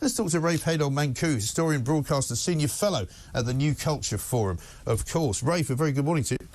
Let's talk to Rafe Heydel-Mankoo, historian, broadcaster, Senior Fellow at the New Culture Forum, of course. Rafe, a very good morning to you.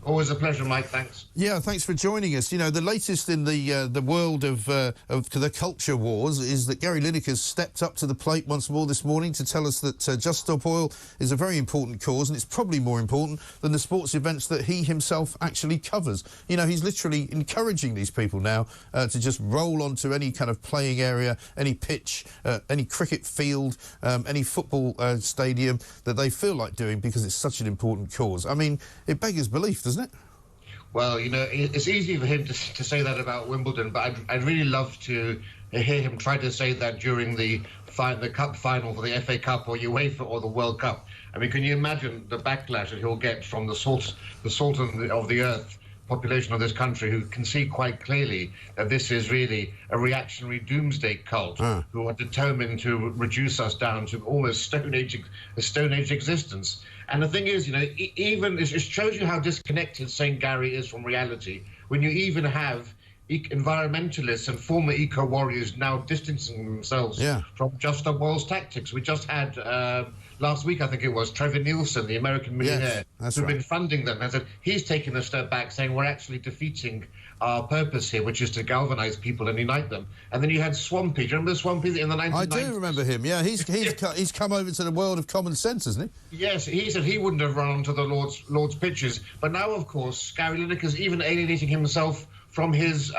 Always a pleasure, Mike. Thanks. Yeah, thanks for joining us. You know, the latest in the world of the culture wars is that Gary Lineker stepped up to the plate once more this morning to tell us that Just Stop Oil is a very important cause, and it's probably more important than the sports events that he himself actually covers. You know, he's literally encouraging these people now to just roll onto any kind of playing area, any pitch, any cricket field, any football stadium that they feel like doing because it's such an important cause. I mean, it beggars belief, doesn't it? Well, you know, it's easy for him to say that about Wimbledon, but I'd really love to hear him try to say that during the cup final for the FA Cup or UEFA or the World Cup. I mean, can you imagine the backlash that he'll get from the salt of the earth population of this country, who can see quite clearly that this is really a reactionary doomsday cult who are determined to reduce us down to almost Stone Age existence. And the thing is, you know, even it shows you how disconnected St. Gary is from reality when you even have environmentalists and former eco-warriors now distancing themselves from Just Stop Oil's tactics. We just had, last week I think it was, Trevor Nielsen, the American millionaire, who's been funding them, and said he's taken a step back, saying we're actually defeating our purpose here, which is to galvanise people and unite them. And then you had Swampy. Do you remember Swampy in the 1990s? I do remember him, yeah. He's come over to the world of common sense, hasn't he? Yes, he said he wouldn't have run onto the Lord's pitches. But now, of course, Gary Lineker's even alienating himself from his,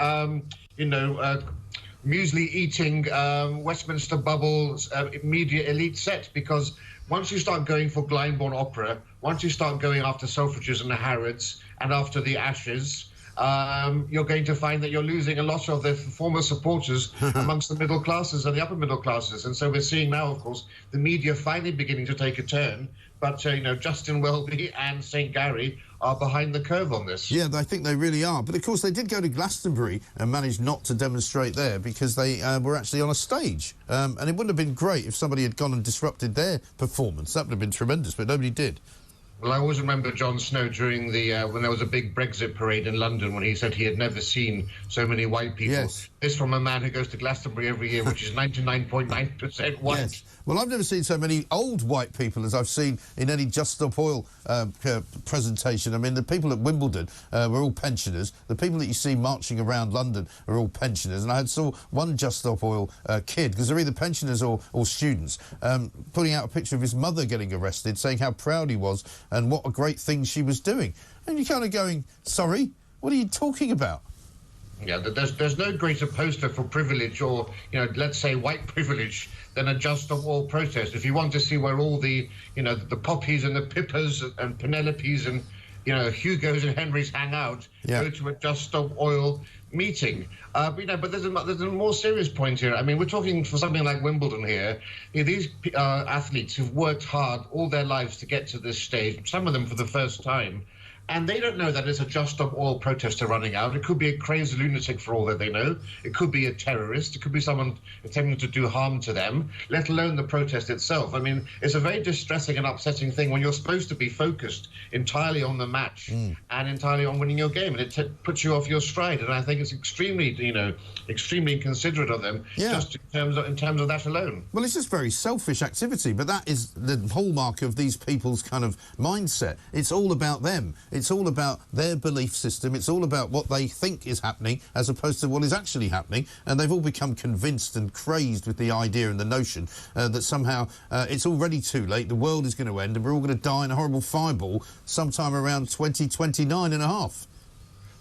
muesli-eating Westminster bubble media elite set, because once you start going for Glyndebourne Opera, once you start going after Selfridges and the Harrods and after the Ashes, you're going to find that you're losing a lot of the former supporters amongst the middle classes and the upper middle classes. And so we're seeing now, of course, the media finally beginning to take a turn. But, Justin Welby and St. Gary are behind the curve on this. Yeah, I think they really are. But, of course, they did go to Glastonbury and managed not to demonstrate there because they were actually on a stage. And it wouldn't have been great if somebody had gone and disrupted their performance. That would have been tremendous, but nobody did. Well, I always remember Jon Snow during the when there was a big Brexit parade in London, when he said he had never seen so many white people. Yes. This from a man who goes to Glastonbury every year, which is 99.9% white. Yes. Well, I've never seen so many old white people as I've seen in any Just Stop Oil presentation. I mean, the people at Wimbledon were all pensioners. The people that you see marching around London are all pensioners. And I saw one Just Stop Oil kid, because they're either pensioners or students, putting out a picture of his mother getting arrested, saying how proud he was and what a great thing she was doing. And you're kind of going, sorry, what are you talking about? Yeah, there's no greater poster for privilege or, let's say white privilege than a Just Stop Oil protest. If you want to see where all the, the Poppies and the Pippas and Penelopes and, Hugos and Henrys hang out, go to a Just Stop Oil meeting. But there's a more serious point here. I mean, we're talking for something like Wimbledon here. These athletes who've worked hard all their lives to get to this stage, some of them for the first time, and they don't know that it's a Just Stop Oil protester running out. It could be a crazy lunatic for all that they know. It could be a terrorist. It could be someone attempting to do harm to them, let alone the protest itself. I mean, it's a very distressing and upsetting thing when you're supposed to be focused entirely on the match and entirely on winning your game, and it puts you off your stride. And I think it's extremely, extremely inconsiderate of them, just in terms of that alone. Well, it's just very selfish activity, but that is the hallmark of these people's kind of mindset. It's all about them. It's all about their belief system. It's all about what they think is happening as opposed to what is actually happening. And they've all become convinced and crazed with the idea and the notion that somehow it's already too late, the world is going to end, and we're all going to die in a horrible fireball sometime around 2029 and a half.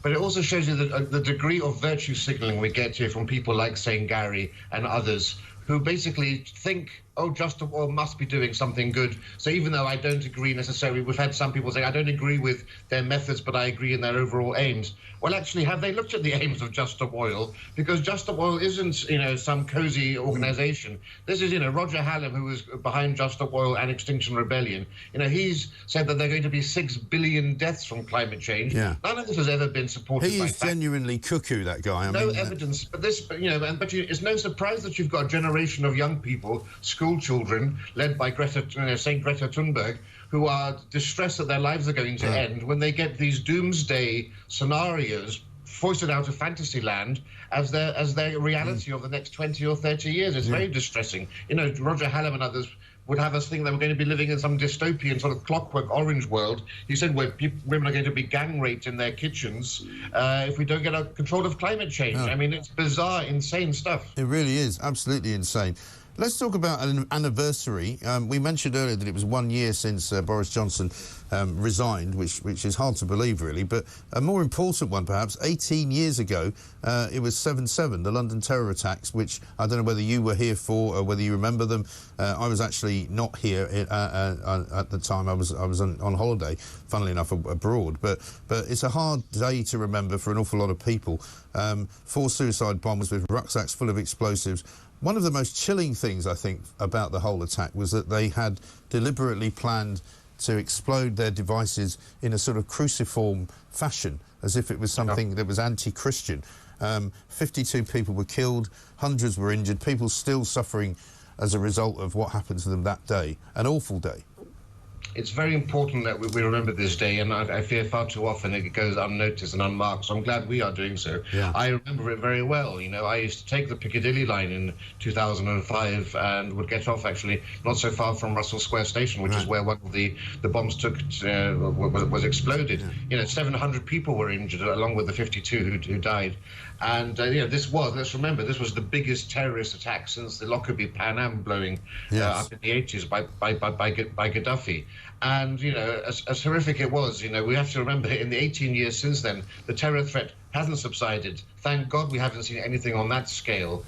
But it also shows you the degree of virtue signalling we get here from people like St. Gary and others, who basically think, oh, Just Stop Oil must be doing something good. So even though I don't agree necessarily, we've had some people say, I don't agree with their methods, but I agree in their overall aims. Well, actually, have they looked at the aims of Just Stop Oil? Because Just Stop Oil isn't, some cozy organisation. This is, Roger Hallam, who was behind Just Stop Oil and Extinction Rebellion. He's said that there are going to be 6 billion deaths from climate change. Yeah. None of this has ever been supported by fact. He is genuinely cuckoo, that guy. No evidence. But it's no surprise that you've got a generation of young people, school children, led by St. Greta Thunberg, who are distressed that their lives are going to end when they get these doomsday scenarios foisted out of fantasy land as their reality of the next 20 or 30 years. It's very distressing. You know, Roger Hallam and others would have us think that we're going to be living in some dystopian sort of Clockwork Orange world. He said where women are going to be gang raped in their kitchens if we don't get a control of climate change. I mean, it's bizarre, insane stuff. It really is, absolutely insane. Let's talk about an anniversary. We mentioned earlier that it was 1 year since Boris Johnson resigned, which is hard to believe, really. But a more important one, perhaps, 18 years ago, it was 7/7, the London terror attacks, which I don't know whether you were here for or whether you remember them. I was actually not here at the time. I was on holiday, funnily enough, abroad. But it's a hard day to remember for an awful lot of people. 4 suicide bombers with rucksacks full of explosives. One of the most chilling things, I think, about the whole attack was that they had deliberately planned to explode their devices in a sort of cruciform fashion, as if it was something that was anti-Christian. 52 people were killed, hundreds were injured, people still suffering as a result of what happened to them that day. An awful day. It's very important that we remember this day, and I fear far too often it goes unnoticed and unmarked, so I'm glad we are doing so. Yeah. I remember it very well. You know, I used to take the Piccadilly line in 2005 and would get off, actually, not so far from Russell Square Station, which is where one of the bombs was exploded. You know, 700 people were injured, along with the 52 who died. And, you know, let's remember, this was the biggest terrorist attack since the Lockerbie Pan Am blowing up in the 80s by Gaddafi. And, you know, as horrific it was, you know, we have to remember in the 18 years since then, the terror threat hasn't subsided. Thank God we haven't seen anything on that scale.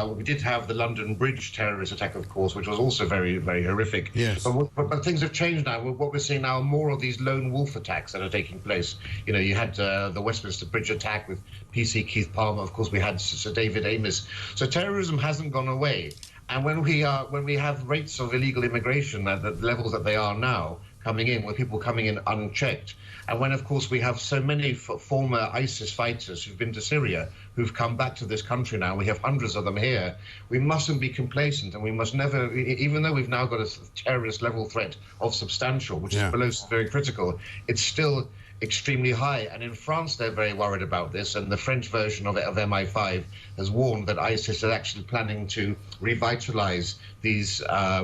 We did have the London Bridge terrorist attack, of course, which was also very, very horrific. Yes. But things have changed now. What we're seeing now are more of these lone wolf attacks that are taking place. You know, you had the Westminster Bridge attack with PC Keith Palmer. Of course, we had Sir David Amess. So terrorism hasn't gone away. And when we have rates of illegal immigration at the levels that they are now, coming in, with people coming in unchecked, and when, of course, we have so many former ISIS fighters who've been to Syria, who've come back to this country now, we have hundreds of them here, we mustn't be complacent, and we must never, even though we've now got a terrorist level threat of substantial, which is below very critical, it's still extremely high. And in France, they're very worried about this, and the French version of MI5 has warned that ISIS is actually planning to revitalize these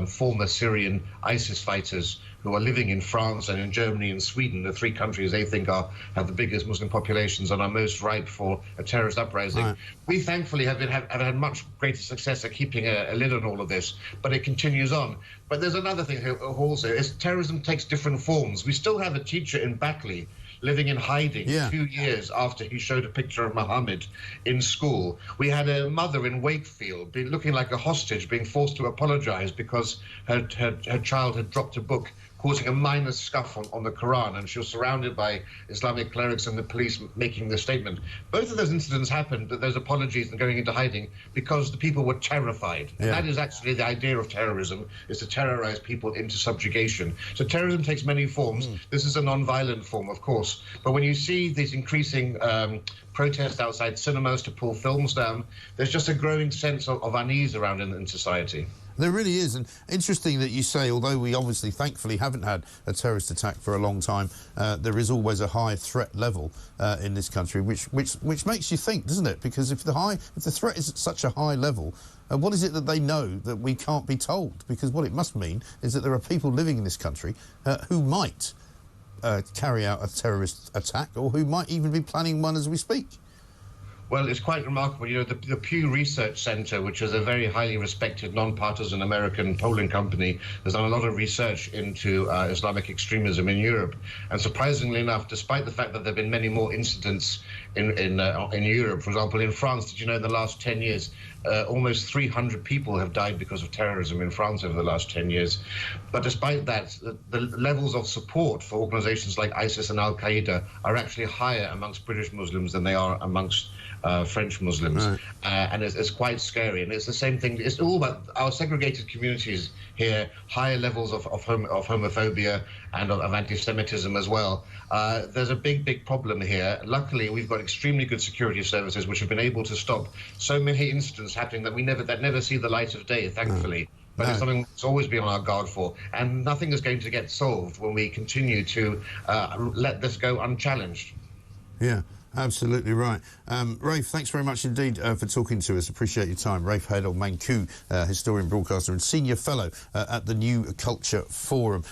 former Syrian ISIS fighters who are living in France and in Germany and Sweden, the 3 countries they think have the biggest Muslim populations and are most ripe for a terrorist uprising. Right. We thankfully have had much greater success at keeping a lid on all of this, but it continues on. But there's another thing also, is terrorism takes different forms. We still have a teacher in Batley living in hiding 2 years after he showed a picture of Muhammad in school. We had a mother in Wakefield looking like a hostage, being forced to apologize because her child had dropped a book, causing a minor scuff on the Quran, and she was surrounded by Islamic clerics and the police making the statement. Both of those incidents happened, but those apologies and going into hiding, because the people were terrified. And that is actually the idea of terrorism, is to terrorize people into subjugation. So terrorism takes many forms. This is a non-violent form, of course. But when you see these increasing protests outside cinemas to pull films down, there's just a growing sense of unease around in society. There really is, and interesting that you say, although we obviously, thankfully, haven't had a terrorist attack for a long time, there is always a high threat level in this country, which makes you think, doesn't it? Because if the threat is at such a high level, what is it that they know that we can't be told? Because what it must mean is that there are people living in this country who might carry out a terrorist attack, or who might even be planning one as we speak. Well, it's quite remarkable. You know, the Pew Research Center, which is a very highly respected, non-partisan American polling company, has done a lot of research into Islamic extremism in Europe. And surprisingly enough, despite the fact that there have been many more incidents in Europe, for example, in France, did you know in the last 10 years, almost 300 people have died because of terrorism in France over the last 10 years. But despite that, the levels of support for organizations like ISIS and Al-Qaeda are actually higher amongst British Muslims than they are amongst French Muslims. Right. And it's quite scary. And it's the same thing. It's all about our segregated communities here, higher levels of homophobia and of anti-Semitism as well. There's a big problem here. Luckily, we've got extremely good security services which have been able to stop so many incidents happening that never see the light of day, thankfully. But it's something that's always been on our guard for. And nothing is going to get solved when we continue to let this go unchallenged. Yeah. Absolutely right. Rafe, thanks very much indeed for talking to us. Appreciate your time. Rafe Heydel-Mankoo, historian, broadcaster and Senior Fellow at the New Culture Forum.